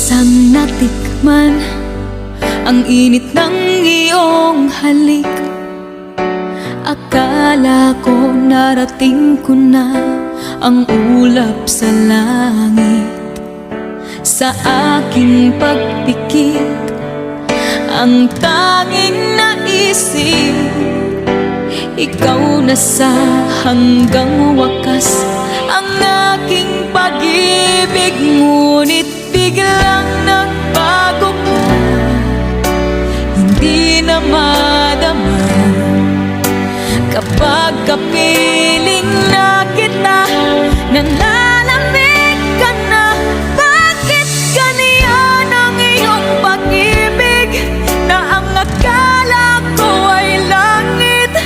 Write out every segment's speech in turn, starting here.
isang natikman ang init ng iyong halik. Akala ko narating ko na ang ulap sa langit. Sa aking pagpikit, ang tanging naisip, ikaw na sa hanggang wakas ang aking pag-ibig. Ngunit biglang nagbago ka, hindi na madama kapag kapiling na kita. Nalalamig ka na, bakit ganyan ang iyong pag-ibig? Na ang akala ko ay langit,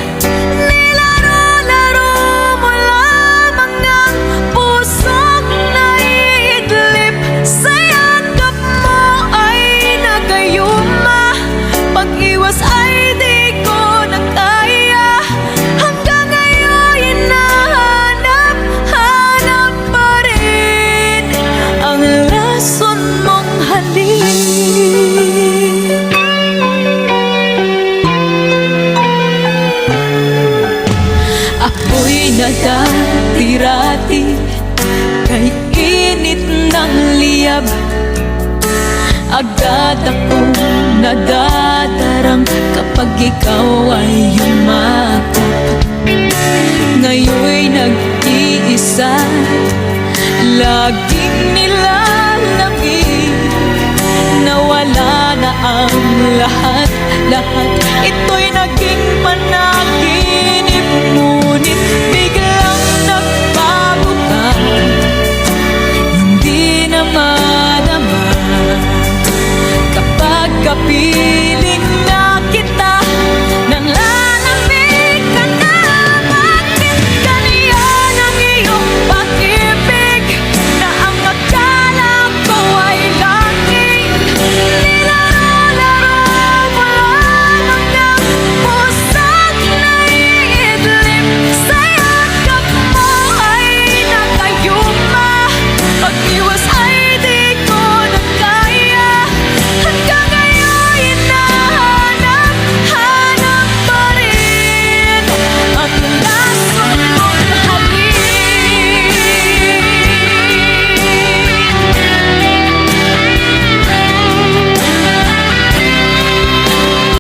nilaro-laro mo lamang ang pusong naiidlip. Sa yakap mo ay nagayuma, pag-iwas ay di ko na kaya. Hanggang ngayon hinahanap-hanap pa rin ang lason mong halik. Ako'y nagkatirati kay init ng liyab. Agad akong nadadarang kapag ikaw ay yumakap. Ngayon'y nag-iisa, laging